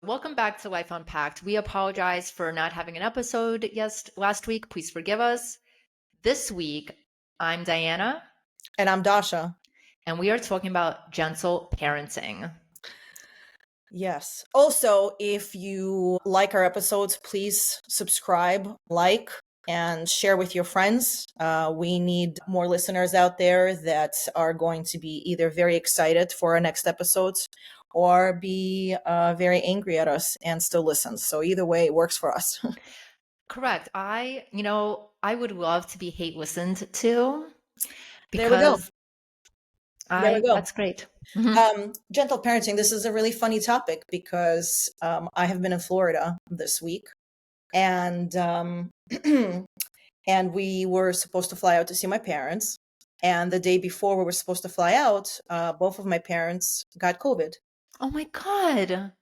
Welcome back to Life Unpacked. We apologize for not having an episode last week. Please forgive us. This week, I'm Diana, And I'm Dasha. and we are talking about gentle parenting. Yes. Also, if you like our episodes, please subscribe, like, and share with your friends. We need more listeners out there that are going to be either very excited for our next episodes or be very angry at us and still listen. So either way, it works for us. Correct. I would love to be hate listened to There we go. because There we go. that's great. Mhm. Gentle parenting. This is a really funny topic because I have been in Florida this week, and and we were supposed to fly out to see my parents. And the day before we were supposed to fly out, both of my parents got COVID. Oh my God.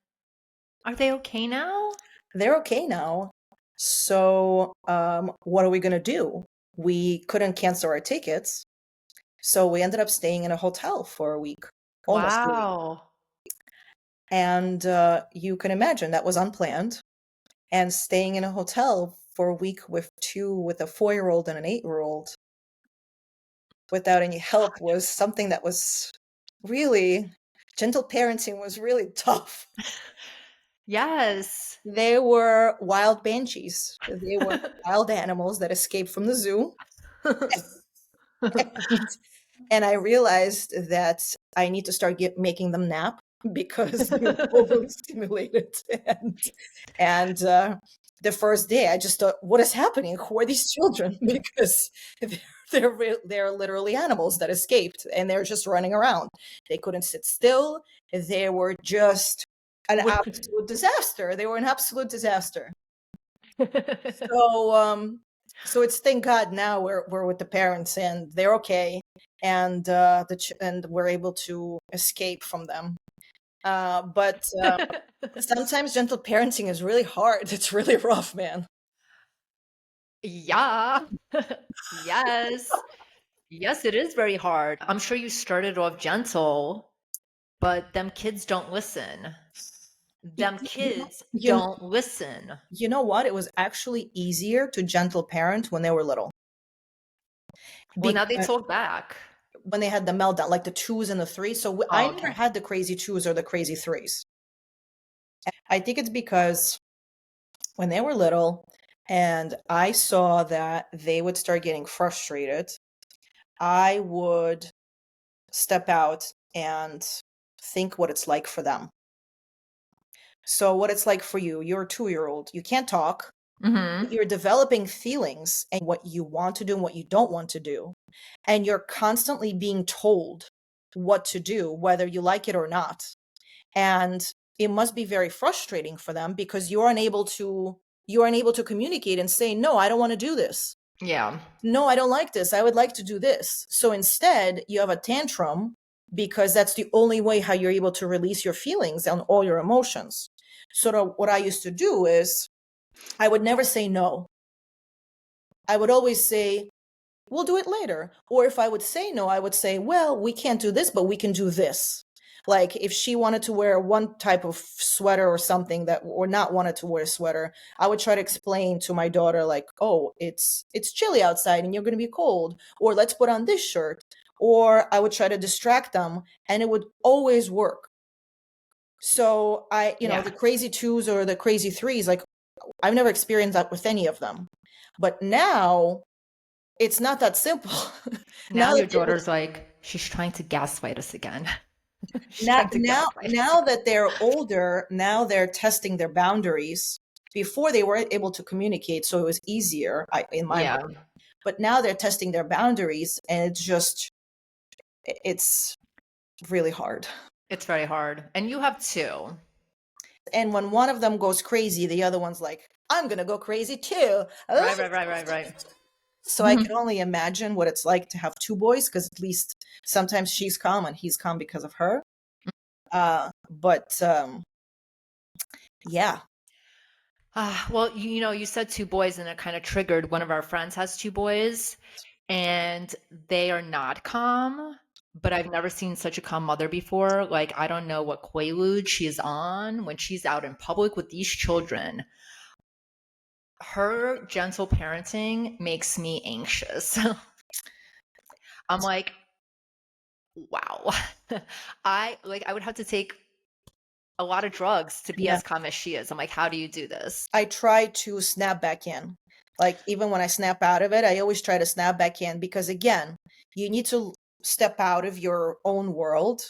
Are they okay now? They're okay now. So, what are we going to do? We couldn't cancel our tickets. So we ended up staying in a hotel for a week, almost a week. Wow. And you can imagine that was unplanned. And staying in a hotel for a week with a 4-year-old and an 8-year-old without any help was something that was really gentle parenting was really tough. Yes. They were wild banshees. They were wild animals that escaped from the zoo. And, and I realized that I need to start making them nap because they were overly stimulated. And the first day, I just thought, what is happening? Who are these children? Because they're literally animals that escaped, and they're just running around. They couldn't sit still. They were just an absolute disaster. They were an absolute disaster. So so it's thank God now we're with the parents and they're okay, and and we're able to escape from them. But sometimes gentle parenting is really hard. It's really rough, man. Yeah. Yes. Yes, it is very hard. I'm sure you started off gentle, but them kids don't listen. Y- Them You, kids you, don't listen. you know what? It was actually easier to gentle parent when they were little. Well, now they Because talk back. when they had the meltdown, like the twos and the threes. So I Oh, never okay. had the crazy twos or the crazy threes. I think it's because when they were little and I saw that they would start getting frustrated, I would step out and think what it's like for them. So, what it's like for you, you're a 2-year-old, you can't talk, Hmm. you're developing feelings and what you want to do and what you don't want to do. And you're constantly being told what to do, whether you like it or not. And it must be very frustrating for them because you're unable to communicate and say, no, I don't want to do this. Yeah. No, I don't like this. I would like to do this. So instead, you have a tantrum because that's the only way how you're able to release your feelings and all your emotions. So what I used to do is I would never say no. I would always say, we'll do it later. Or if I would say no, I would say, well, we can't do this, but we can do this. Like if she wanted to wear one type of sweater or something that, or not wanted to wear a sweater, I would try to explain to my daughter, like, oh, it's chilly outside and you're going to be cold, or let's put on this shirt. Or I would try to distract them, and it would always work. So Yeah. the crazy twos or the crazy threes, like I've never experienced that with any of them. But now it's not that simple. Now Now your that they daughter's like, she's trying to gaslight us again. She's now trying to now gaslight us now again. that they're older, now they're testing their boundaries. Before they weren't able to communicate, so it was easier in my Yeah. mind. But now they're testing their boundaries, and it's really hard. It's very hard. And you have two. And when one of them goes crazy, the other one's like, "I'm gonna go crazy too." Right, right, right, right, right. So I can only imagine what it's like to have two boys, because at least sometimes she's calm and he's calm because of her. But yeah. Well, you said two boys, and it kind of triggered. One of our friends has two boys, and they are not calm. but I've never seen such a calm mother before. Like, I don't know what quaalude she's on when she's out in public with these children. Her gentle parenting makes me anxious. I'm like, wow. I would have to take a lot of drugs to be Yeah. as calm as she is. I'm like, how do you do this? I try to snap back in. Like, even when I snap out of it, I always try to snap back in because, again, you need to step out of your own world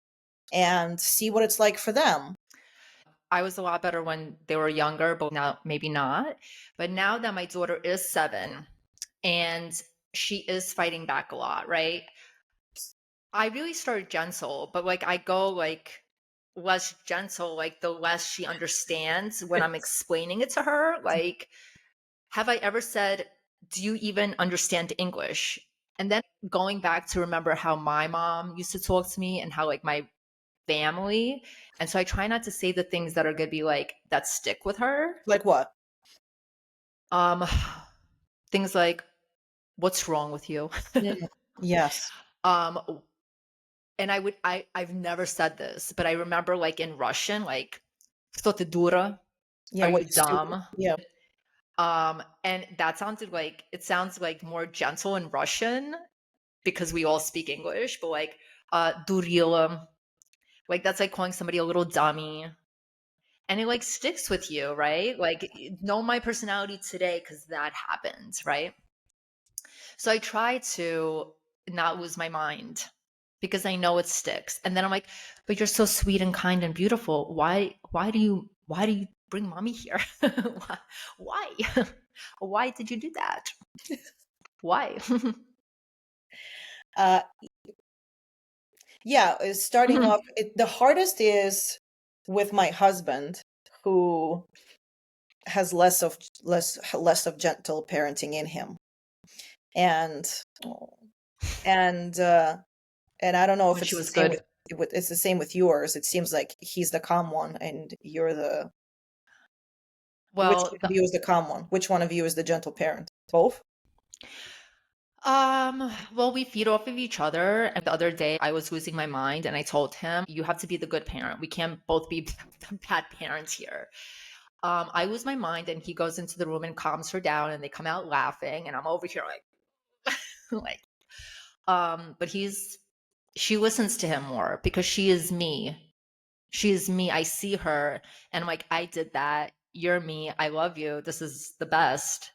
and see what it's like for them. I was a lot better when they were younger, but now maybe not. But now that my daughter is 7 and she is fighting back a lot, right? I really started gentle, but like I go like less gentle, like the less she understands when I'm explaining it to her. Like, have I ever said, do you even understand English? And then going back to remember how my mom used to talk to me and how like my family. And so I try not to say the things that are going to be like that stick with her. Like what? Um things like, what's wrong with you? Mm. Yes. um and I've never said this, but I remember like in Russian, like, "Что ты дура?" Yeah, Are what you you stupid. dumb? Yeah. And that sounded like it sounds like more gentle in Russian because we all speak English, but like durila, like that's like calling somebody a little dummy. And it like sticks with you, right? Like know my personality today because that happened, right? So I try to not lose my mind because I know it sticks. And then I'm like, but you're so sweet and kind and beautiful. Why do you bring mommy here? Why? Why? Why did you do that? Why? Uh, yeah, starting Mhm. off, the hardest is with my husband, who has less of gentle parenting in him. And and and I don't know if When she it's the was same good. it's the same with yours. It seems like he's the calm one and you're the which Well, one of you is the calm one? Which one of you is the gentle parent? Both? well, we feed off of each other. And the other day I was losing my mind and I told him, you have to be the good parent. We can't both be bad parents here. I lose my mind and he goes into the room and calms her down and they come out laughing and I'm over here like like but she listens to him more because she is me. She is me. I see her and I'm like, I did that. You're me. I love you. This is the best.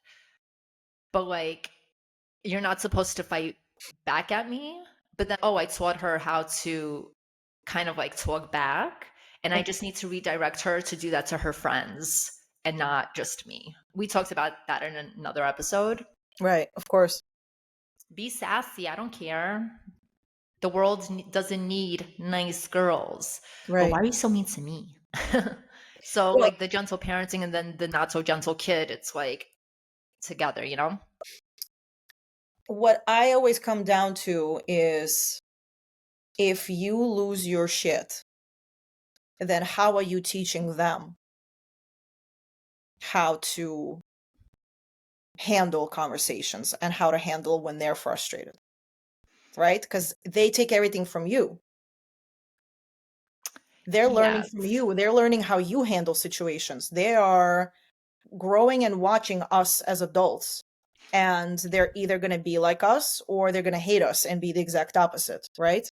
But like, you're not supposed to fight back at me. But then, oh, I taught her how to kind of like talk back. And I just need to redirect her to do that to her friends and not just me. We talked about that in another episode. Right, of course. Be sassy. I don't care. The world doesn't need nice girls. But why Right. are you so mean to me? So, Well, like the gentle parenting and then the not so gentle kid, it's like together, you know? what I always come down to is if you lose your shit, then how are you teaching them how to handle conversations and how to handle when they're frustrated, right? Because they take everything from you. They're learning from Yes. you. They're learning how you handle situations. They are growing and watching us as adults. And they're either going to be like us or they're going to hate us and be the exact opposite, right?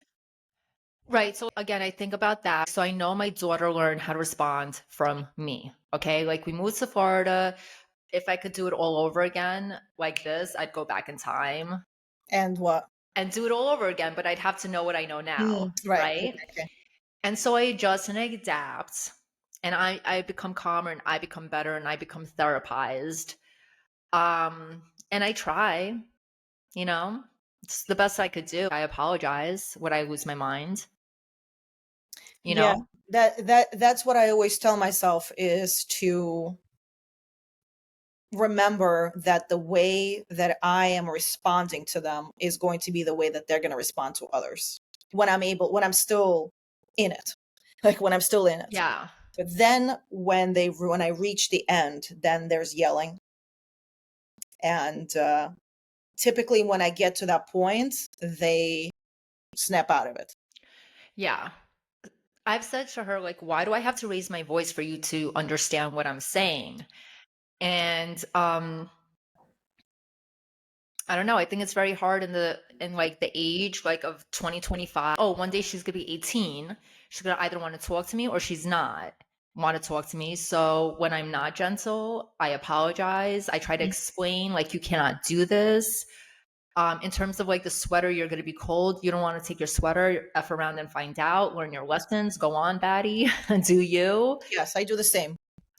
Right. So again, I think about that. So I know my daughter learned how to respond from me. Okay. Like we moved to Florida. If I could do it all over again like this, I'd go back in time And what? and do it all over again, but I'd have to know what I know now. Right. Right. Okay. And so I adjust and I adapt and I become calmer and I become better and I become therapized. And I try, you know, it's the best I could do. I apologize when I lose my mind, you Yeah. know? That's what I always tell myself is to remember that the way that I am responding to them is going to be the way that they're going to respond to others when I'm still in it, like when I'm still in it. Yeah. But then when I reach the end, then there's yelling. And typically when I get to that point, they snap out of it. Yeah. I've said to her, like, why do I have to raise my voice for you to understand what I'm saying? And I don't know. I think it's very hard in like the age like of 2025. Oh, one day she's gonna be 18. She's gonna either want to talk to me or she's not want to talk to me. So when I'm not gentle, I apologize. I try to Mhm. explain like you cannot do this. In terms of like the sweater, you're gonna be cold. You don't want to take your sweater, F around and find out. Learn your lessons. Go on, baddie. Do you? Yes, I do the same.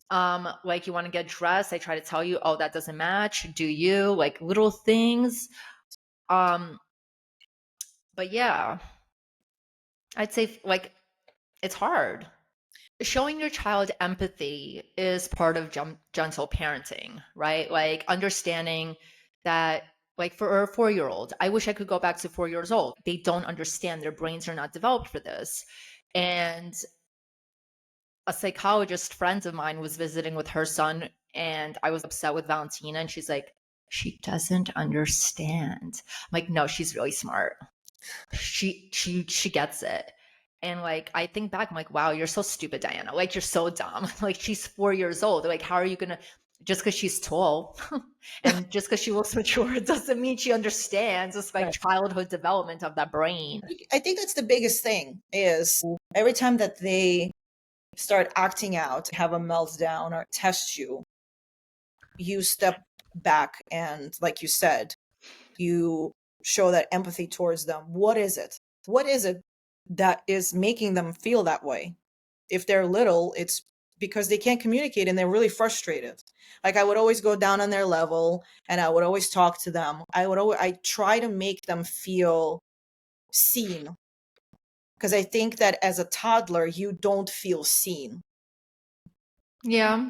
Like you want to get dressed. I try to tell you, oh, that doesn't match. Do you? Like little things. Um, but yeah, I'd say like it's hard. Showing your child empathy is part of gentle parenting, right? Like understanding that, like for a 4 year old, I wish I could go back to 4 years old. They don't understand, their brains are not developed for this. And a psychologist friend of mine was visiting with her son, and I was upset with Valentina, and she's like, she doesn't understand. I'm like, no, she's really smart. She gets it. And like I think back, I'm like, wow, you're so stupid, Diana. Like you're so dumb. Like she's 4 years old. Like how are you gonna, just because she's tall and just because she looks mature doesn't mean she understands. It's like Right. childhood development of that brain. I think that's the biggest thing is every time that they start acting out, have a meltdown or test you, you step back and, like you said, you show that empathy towards them. What is it? What is it that is making them feel that way? If they're little, it's because they can't communicate and they're really frustrated. Like I would always go down on their level and I would always talk to them. I try to make them feel seen because I think that as a toddler, you don't feel seen. Yeah.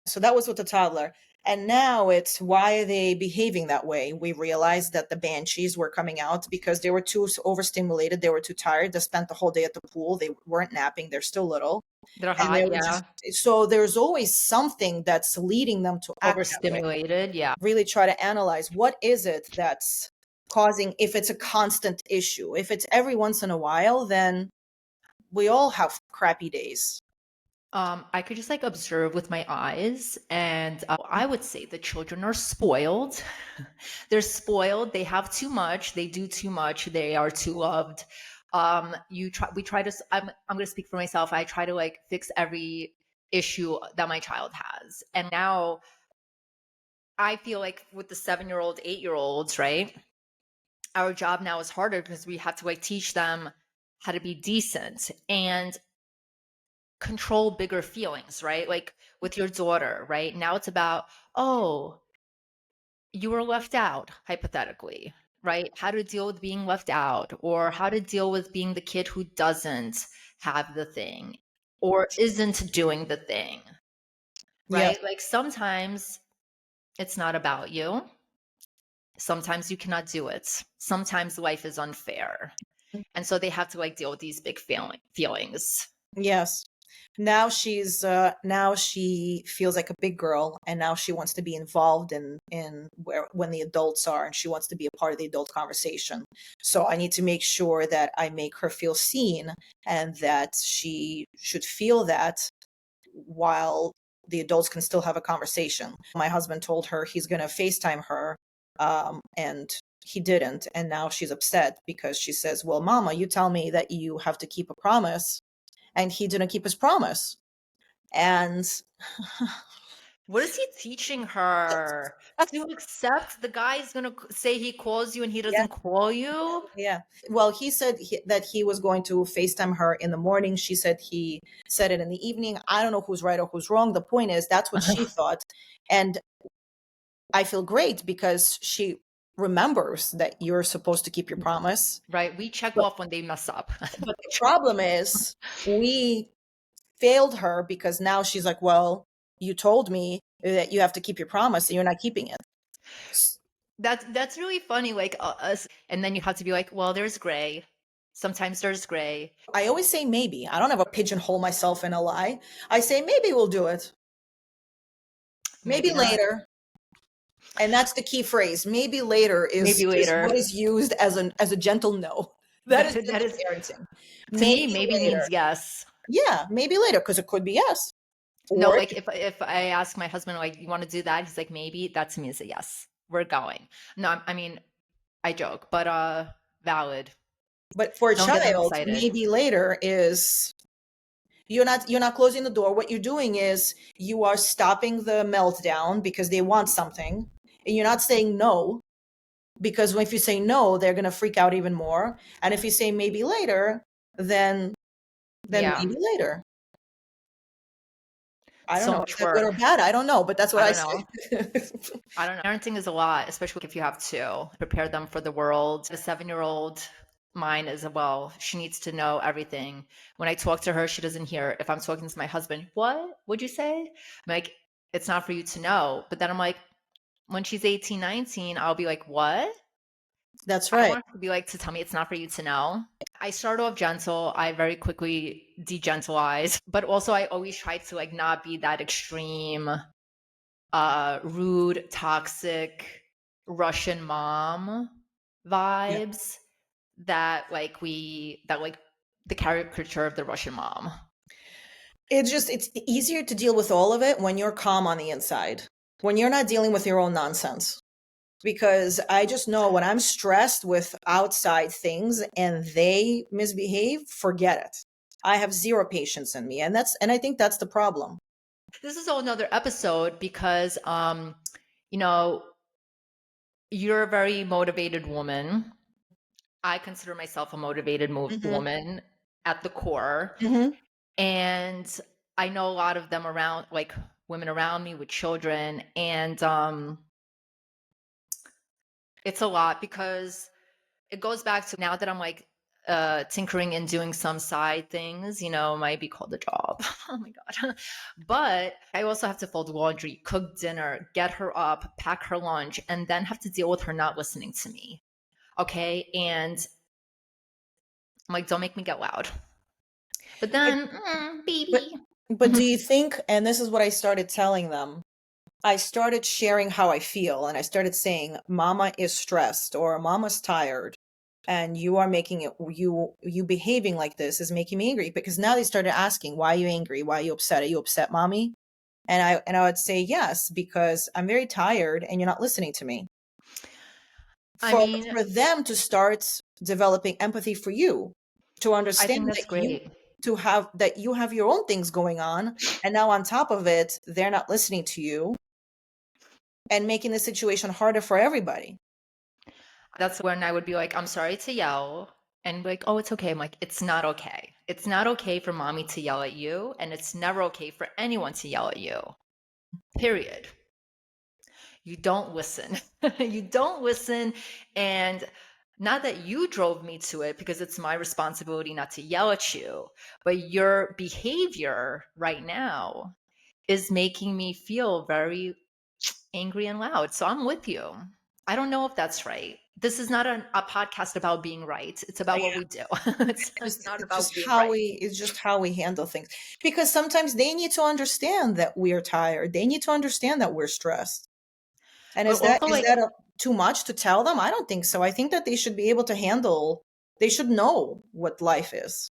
So that was with the toddler. And now it's why are they behaving that way? We realized that the banshees were coming out because they were too overstimulated. They were too tired. They spent the whole day at the pool. They weren't napping. They're still little. They're And they hot. were Yeah. just, so there's always something that's leading them to act that way. Overstimulated. Yeah. Really try to analyze what is it that's causing, if it's a constant issue. If it's every once in a while, then we all have crappy days. I could just like observe with my eyes, and I would say the children are spoiled. They're spoiled. They have too much. They do too much. They are too loved. We try to. I'm going to speak for myself. I try to like fix every issue that my child has, and now I feel like with the 7 year old, 8 year olds, right? Our job now is harder because we have to like teach them how to be decent and control bigger feelings, right? Like with your daughter, right? Now it's about, oh, you were left out, hypothetically, right? How to deal with being left out, or how to deal with being the kid who doesn't have the thing or isn't doing the thing, Yes. right? Like sometimes it's not about you. Sometimes you cannot do it. Sometimes life is unfair. And so they have to like deal with these big feelings. Yes. Now she feels like a big girl and now she wants to be involved in where when the adults are and she wants to be a part of the adult conversation. So I need to make sure that I make her feel seen and that she should feel that while the adults can still have a conversation. My husband told her he's going to FaceTime her and he didn't, and now she's upset because she says, "Well, mama, you tell me that you have to keep a promise." And he didn't keep his promise. And What is he teaching her? To accept the guy's gonna say he calls you and he yeah, doesn't call you? yeah. Well, he said that he was going to FaceTime her in the morning. She said he said it in the evening. I don't know who's right or who's wrong. The point is, that's what she thought. And I feel great because she remembers that you're supposed to keep your promise. Right? We check But, off when they mess up. but the problem is, we failed her because now she's like, well, you told me that you have to keep your promise and you're not keeping it. That's really funny. Like us, and then you have to be like, well, there's gray. Sometimes there's gray. I always say maybe. I don't ever pigeonhole myself in a lie. I say maybe we'll do it. Maybe Maybe not. later. And that's the key phrase. Maybe later is Maybe what later. is used as a gentle no. That is That good is, parenting. to me, Maybe maybe means later. yes. Yeah, maybe later, because it could be yes. No, Or like if I ask my husband, like, you want to do that? He's like, maybe. That to me is a yes. We're going. No, I mean, I joke, but valid. but for a Don't get them child, excited. maybe later is you're not closing the door. What you're doing is you are stopping the meltdown because they want something, and you're not saying no, because if you say no, they're going to freak out even more. And if you say maybe later, then Yeah, maybe later. I don't so know. Is much that good or work. bad? I don't know, but that's what I I don't know. say. I don't know. Parenting is a lot, especially if you have two. Prepare them for the world. The 7-year-old, mine as well. She needs to know everything. When I talk to her, she doesn't hear. If I'm talking to my husband, what would you say? I'm like, it's not for you to know. But then I'm like, when she's 18, 19, I'll be like, what? That's I right. want her to be like, to tell me it's not for you to know. I start off gentle. I very quickly de-gentleize, but also I always try to like not be that extreme, rude, toxic Russian mom Yeah. vibes that like the caricature of the Russian mom. It's easier to deal with all of it when you're calm on the inside, when you're not dealing with your own nonsense. Because I just know when I'm stressed with outside things and they misbehave, forget it. I have zero patience in me. And I think that's the problem. This is another episode because you know, you're a very motivated woman. I consider myself a motivated Hmm. woman at the core. Hmm. And I know a lot of them around, like women around me with children. And it's a lot because it goes back to now that I'm like tinkering and doing some side things, might be called a job. Oh my God. But I also have to fold laundry, cook dinner, get her up, pack her lunch, and then have to deal with her not listening to me. Okay. And I'm like, don't make me get loud. But But then, but baby. but do you think, and this is what I started telling them, I started sharing how I feel and I started saying, Mama is stressed or Mama's tired. And you are making it you behaving like this is making me angry, because now they started asking, why are you angry? Why are you upset? Are you upset, Mommy? And I would say yes, because I'm very tired and you're not listening to me. I For mean, for them to start developing empathy for you, to I understand think that's great. that you have your own things going on, and now on top of it, they're not listening to you and making the situation harder for everybody. That's when I would be like, I'm sorry to yell. And be like, oh, it's okay. I'm like, it's not okay. It's not okay for mommy to yell at you. And it's never okay for anyone to yell at you. Period. You don't listen. You don't listen. And not that you drove me to it, because it's my responsibility not to yell at you, but your behavior right now is making me feel very angry and loud. So I'm with you. I don't know if that's right. This is not a podcast about being right. It's about what we do. It's not It's about just being how right. we handle things, because sometimes they need to understand that we're tired, they need to understand that we're stressed. And But is that also, is like, that too much to tell them? I don't think so. I think that they should be able to handle, they should know what life is.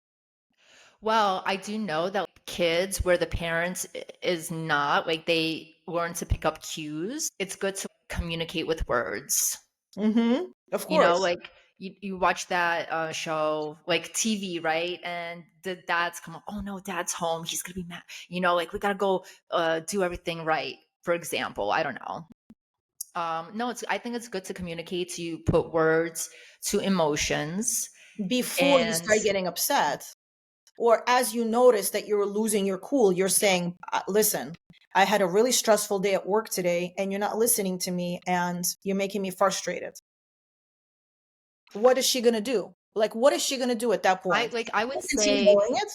well, I do know that kids where the parents is not, like, they learn to pick up cues. It's good to communicate with words. Mm-hmm. Of course. Like you watch that show, like TV, right? And the dads come up, oh no, dad's home. He's gonna be mad. Like we gotta go do everything right. For example, I don't know. No, I think it's good to communicate, to put words to emotions. Before you And start getting upset, or as you notice that you're losing your cool, you're saying, listen, I had a really stressful day at work today and you're not listening to me and you're making me frustrated. What is she going to do? Like, what is she going to do at that point? I would Continue say, ignoring it?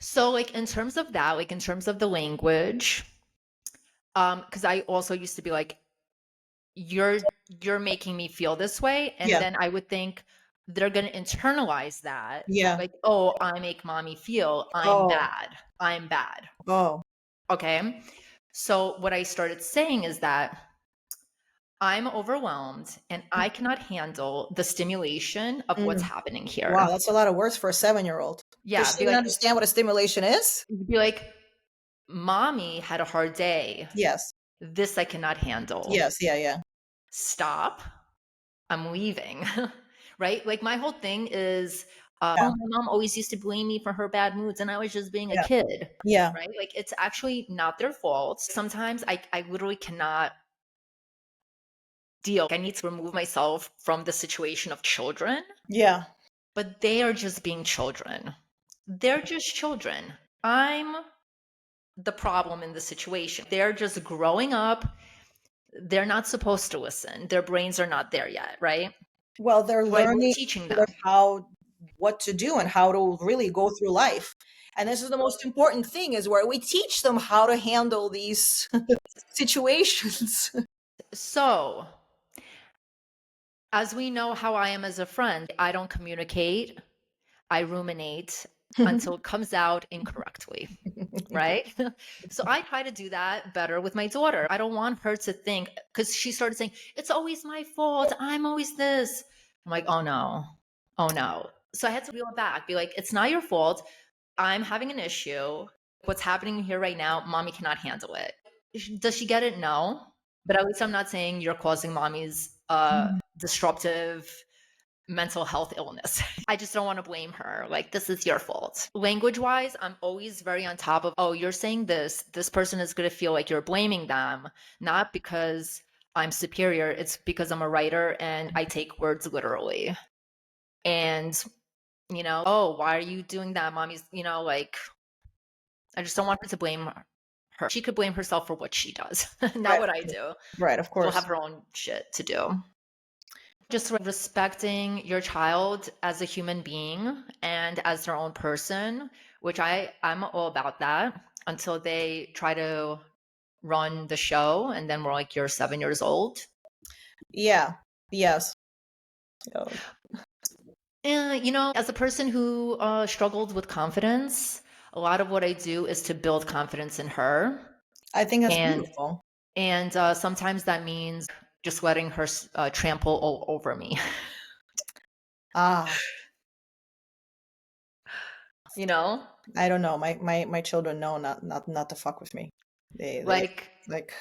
so like in terms of that, like in terms of the language, because I also used to be like, you're you're making me feel this way, and Yeah. then I would think they're going to internalize that, Yeah. like, oh, I make mommy feel Oh. I'm bad. Oh. Okay, so what I started saying is that I'm overwhelmed and I cannot handle the stimulation of what's Mm. happening Wow, here. that's a lot of words for a 7-year-old. Does Yeah, she even understand what a stimulation is? be like, mommy had a hard day. Yes. This I cannot handle. Yes. Yeah. Yeah. Stop. I'm leaving. Right? Like my whole thing is, Yeah. oh, my mom always used to blame me for her bad moods and I was just being a Yeah. kid. Yeah. Right? Like it's actually not their fault. Sometimes I literally cannot deal. I need to remove myself from the situation of children, Yeah. but they are just being children. They're just children. I'm the problem in the situation. They're just growing up. They're not supposed to listen. Their brains are not there yet, right? Well, they're So we're learning teaching them. what to do and how to really go through life. And this is the most important thing is where we teach them how to handle these situations. So, as we know how I am as a friend, I don't communicate. I ruminate until it comes out incorrectly, right? So I try to do that better with my daughter. I don't want her to think, because she started saying, it's always my fault. I'm always this. I'm like, oh no, oh no. So I had to reel it back, be like, it's not your fault. I'm having an issue. What's happening here right now, mommy cannot handle it. Does she get it? No. But at least I'm not saying you're causing mommy's disruptive mental health illness. I just don't want to blame her. Like, this is your fault. Language wise, I'm always very on top of, oh, you're saying this person is going to feel like you're blaming them, not because I'm superior. It's because I'm a writer and I take words literally. And, oh, why are you doing that? Mommy's, like, I just don't want her to blame her. She could blame herself for what she does, not Right. what I do. Right, of She'll course. have her own shit to do. Just respecting your child as a human being and as their own person, which I'm all about that until they try to run the show and then we're like, you're 7 years old. Yeah. Yes. Oh, And as a person who struggled with confidence, a lot of what I do is to build confidence in her. I think that's and beautiful. and sometimes that means just letting her trample all over me. Ah, you know I don't know. My children know not to fuck with me. They like like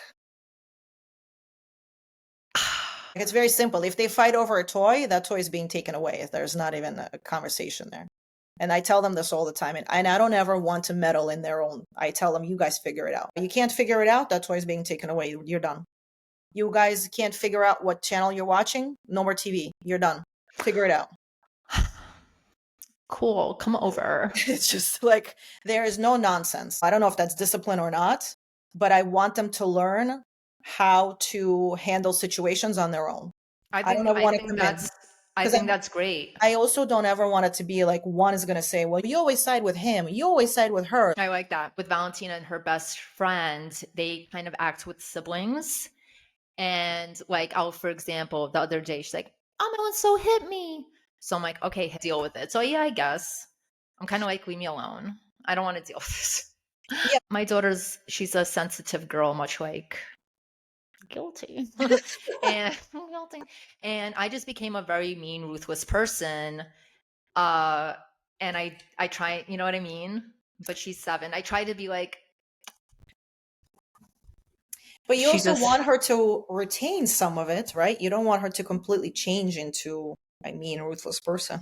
it's very simple. If they fight over a toy, that toy is being taken away. There's not even a conversation there. And I tell them this all the time. And I don't ever want to meddle in their own. I tell them, you guys figure it out. You can't figure it out, that toy is being taken away. You're done. You guys can't figure out what channel you're watching. No more TV. You're done. Figure it out. cool, come over. It's just like there is no nonsense. I don't know if that's discipline or not, but I want them to learn how to handle situations on their own. I I don't think ever I want to think come in that's I because think that's great. I also don't ever want it to be like one is going to say, well, you always side with him. You always side with her. I like that. With Valentina and her best friend, they kind of act with siblings. And like, for example, the other day, she's like, "Oh, my one so hit me." So I'm like, okay, deal with it. So yeah, I guess I'm kind of like, leave me alone. I don't want to deal with this. Yeah. My she's a sensitive girl, much like guilty. and guilty. And I just became a very mean, ruthless person. Uh, and I try, you know what I mean? But she's 7. I try to be like, But you she also just want her to retain some of it, right? You don't want her to completely change into a mean, ruthless person.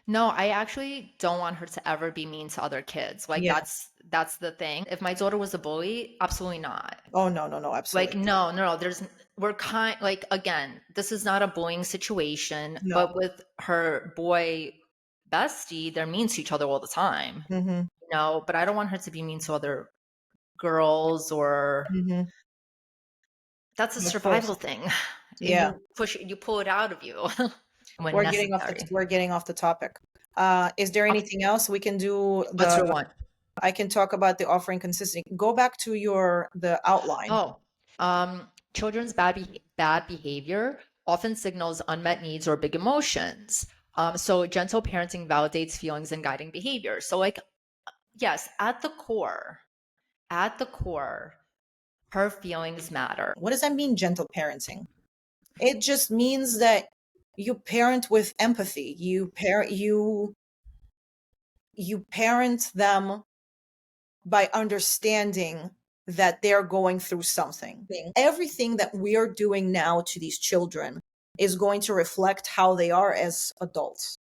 no, I actually don't want her to ever be mean to other kids. Like Yeah. that's the thing. If my daughter was a bully, absolutely not. Oh, no, no, no, Like absolutely. no, no, no. We're kind like again, this is not a bullying situation, No. but with her boy bestie, they're mean to each other all the time. Mm-hmm. But I don't want her to be mean to other girls or Mm-hmm. that's a Of course. survival thing. And Yeah. you pull it out of you when We're getting off the necessary. we're getting off the topic. Is there Okay, anything else we can do? what's your one? I can talk about the offering consistency. Go back to the outline. Oh, children's bad behavior often signals unmet needs or big emotions. So gentle parenting validates feelings and guiding behavior. So like, yes, at the core, her feelings matter. What does that mean, gentle parenting? It just means that you parent with empathy. You parent them by understanding that they're going through something. Everything that we are doing now to these children is going to reflect how they are as adults.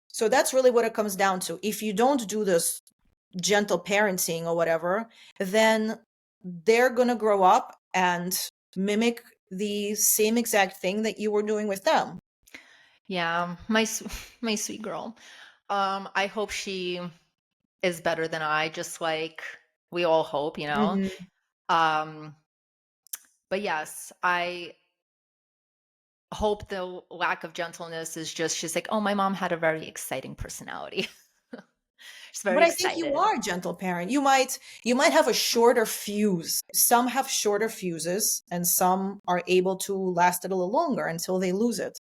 So that's really what it comes down to. If you don't do this gentle parenting or whatever, then they're going to grow up and mimic the same exact thing that you were doing with them. Yeah, my sweet girl. I hope she is better than I, just like we all hope, you know. Mhm. Um, but yes, I hope the lack of gentleness is just she's like, oh, my mom had a very exciting personality. She's But very I think you excited. are a gentle parent. You might have a shorter fuse. Some have shorter fuses and some are able to last it a little longer until they lose it.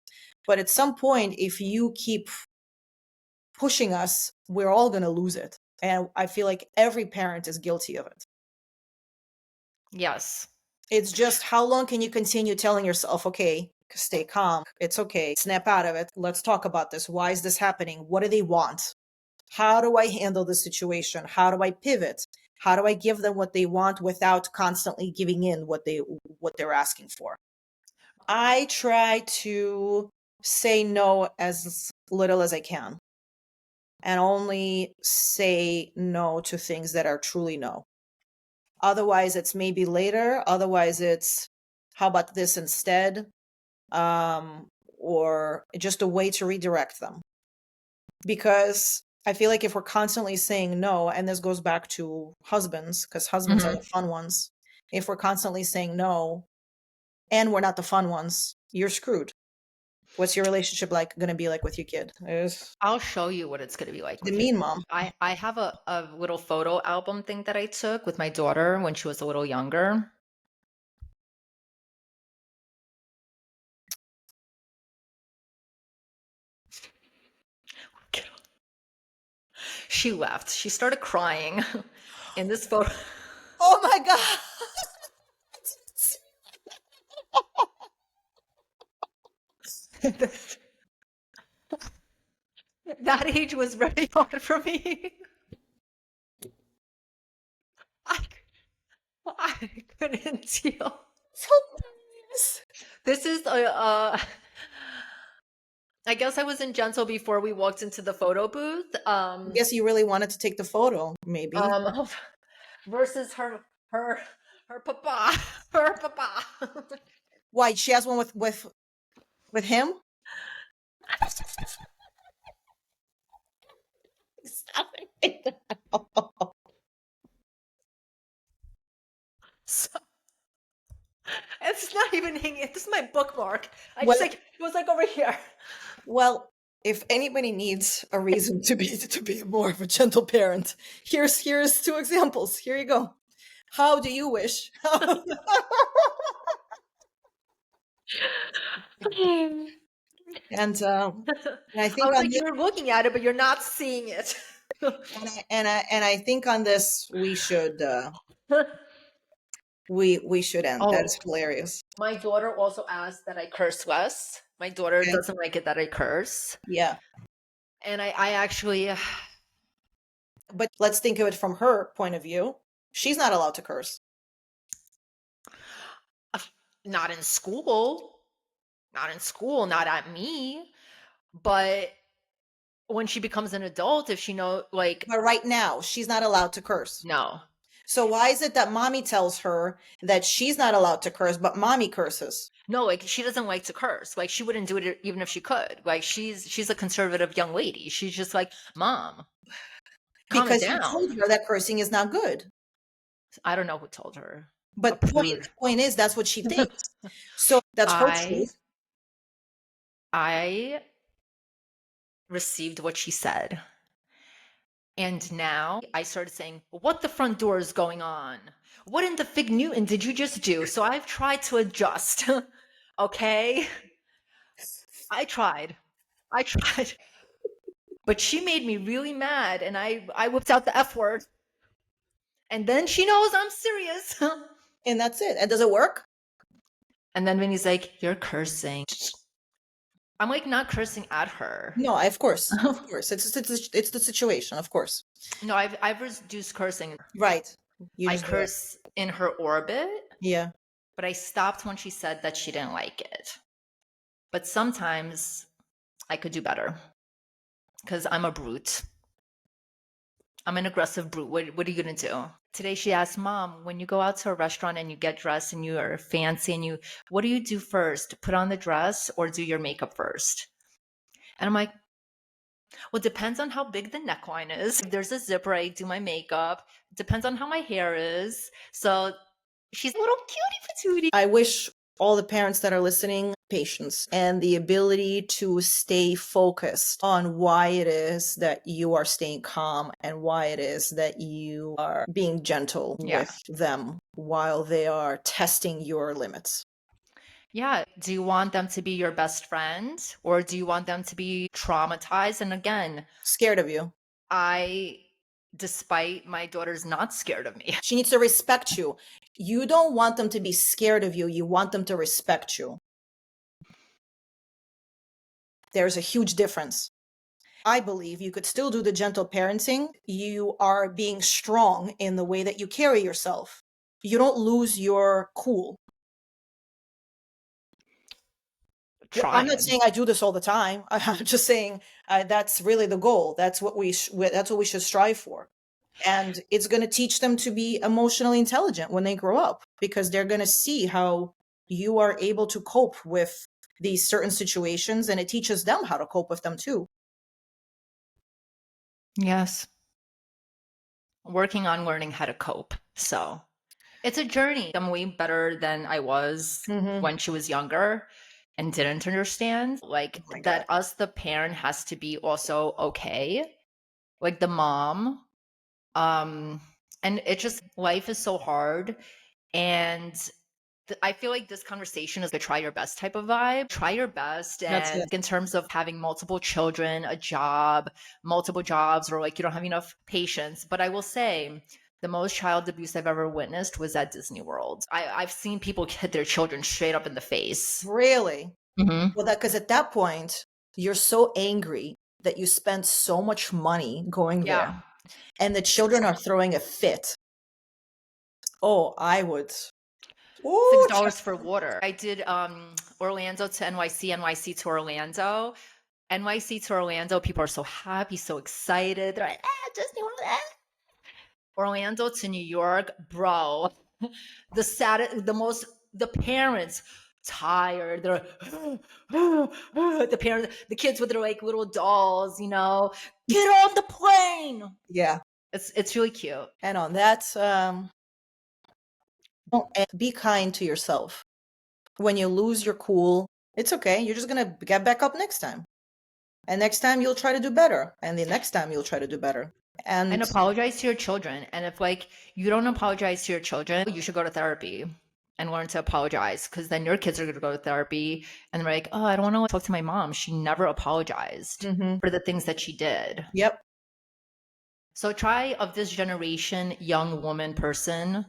But at some point, if you keep pushing us, we're all going to lose it. And I feel like every parent is guilty of it. Yes. It's just how long can you continue telling yourself, okay, stay calm, it's okay, snap out of it, let's talk about this. Why is this happening? What do they want? How do I handle the situation? How do I pivot? How do I give them what they want without constantly giving in what they're asking for? I try to say no as little as I can and only say no to things that are truly no. Otherwise, it's maybe later. Otherwise, it's how about this instead? Or just a way to redirect them. Because I feel like if we're constantly saying no, and this goes back to husbands, because husbands are Hmm. the fun ones. If we're constantly saying no and we're not the fun ones, you're screwed. What's your relationship like going to be like with your kid? Is I'll show you what it's going to be like the with your mean kid. mom. I have a little photo album thing that I took with my daughter when she was a little younger. She left. She started crying in this photo. Oh my God. That age was very hard for me. I, I couldn't deal. So hilarious. This is I guess I wasn't gentle before we walked into the photo booth. I guess you really wanted to take the photo, maybe. Um, versus her, her papa, her papa. Why? She has one with him? Stop it. So, it's not even hanging. This is my bookmark. I just Well, like it was like over here. well, if anybody needs a reason to be more of a gentle parent, here's two examples. Here you go. How do you wish? and and I I think was on like, this, you're looking at it, but you're not seeing it. and I think on this we should end. That's Oh, hilarious. my daughter also asked that I curse less. My daughter Okay. doesn't like it that I curse. Yeah. And I actually, But let's think of it from her point of view. She's not allowed to curse. not in school, not in school, not at me. But when she becomes an adult, if she know, like, But right now, she's not allowed to curse. no, So why is it that mommy tells her that she's not allowed to curse, but mommy curses? no, like she doesn't like to curse. Like she wouldn't do it even if she could. Like she's a conservative young lady. She's just like, Mom, calm it Because you told down. her that cursing is not good. I don't know who told her. A But prude. point is that's what she thinks. So that's her I truth. I received what she said. And now I started saying, what the front door is going on? What in the fig Newton did you just do? So I've tried to adjust. Okay? I tried. I tried. But she made me really mad and I whipped out the F word. And then she knows I'm serious. And that's it. And does it work? And then Vinny's like, "You're cursing." I'm like, not cursing at her. No, of course, of course. It's the situation, of course. No, I've reduced cursing. Right. You I just do it. curse in her orbit, Yeah. but I stopped when she said that she didn't like it. But sometimes I could do better because I'm a brute. I'm an aggressive brute. What are you going to do? Today she asked, Mom, when you go out to a restaurant and you get dressed and you are fancy and what do you do first? Put on the dress or do your makeup first? And I'm like, well, it depends on how big the neckline is. If there's a zipper, I do my makeup. It depends on how my hair is. So she's a little cutie patootie. I wish all the parents that are listening patience and the ability to stay focused on why it is that you are staying calm and why it is that you are being gentle Yeah. with them while they are testing your limits. Yeah. Do you want them to be your best friend or do you want them to be traumatized? And again, Scared of you. despite my daughter's not scared of me. She needs to respect you. You don't want them to be scared of you. You want them to respect you. There's a huge difference. I believe you could still do the gentle parenting. You are being strong in the way that you carry yourself. You don't lose your cool. Well, I'm not Trying. saying I do this all the time. I'm just saying that's really the goal. That's what that's what we should strive for. And it's going to teach them to be emotionally intelligent when they grow up because they're going to see how you are able to cope with these certain situations and it teaches them how to cope with them too. Yes. Working on learning how to cope. So it's a journey. I'm way better than I was when she was younger and didn't understand. Like Oh my God. that us, the parent, has to be also okay. Like the mom. And it just life is so hard. And I feel like this conversation is a try your best type of vibe. Try your best. That's it. And in terms of having multiple children, a job, multiple jobs, or like you don't have enough patience. But I will say, the most child abuse I've ever witnessed was at Disney World. I've seen people hit their children straight up in the face. Really? Mm-hmm. Well, that because at that point, you're so angry that you spent so much money going there Yeah. and the children are throwing a fit. Oh, I would. Six Ooh, dollars for water. I did Orlando to NYC, NYC to Orlando. NYC to Orlando, people are so happy, so excited. They're like, Disney World, Orlando to New York, bro. The saddest, the parents tired. They're the parents, the kids with their like little dolls, get on the plane. yeah. It's really cute. And on that, be kind to yourself. When you lose your cool, it's okay. You're just going to get back up next time. And next time you'll try to do better. And the next time you'll try to do better. And And apologize to your children. And if like you don't apologize to your children, you should go to therapy and learn to apologize because then your kids are going to go to therapy and they're like, oh, I don't want to talk to my mom. She never apologized for the things that she did. yep. So try of this generation, young woman person,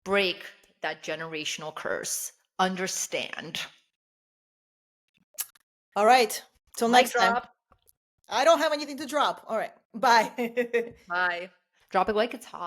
break that generational curse. Understand. All right. Till Mic next time. drop. I don't have anything to drop. All right. Bye. Bye. Drop it like it's hot.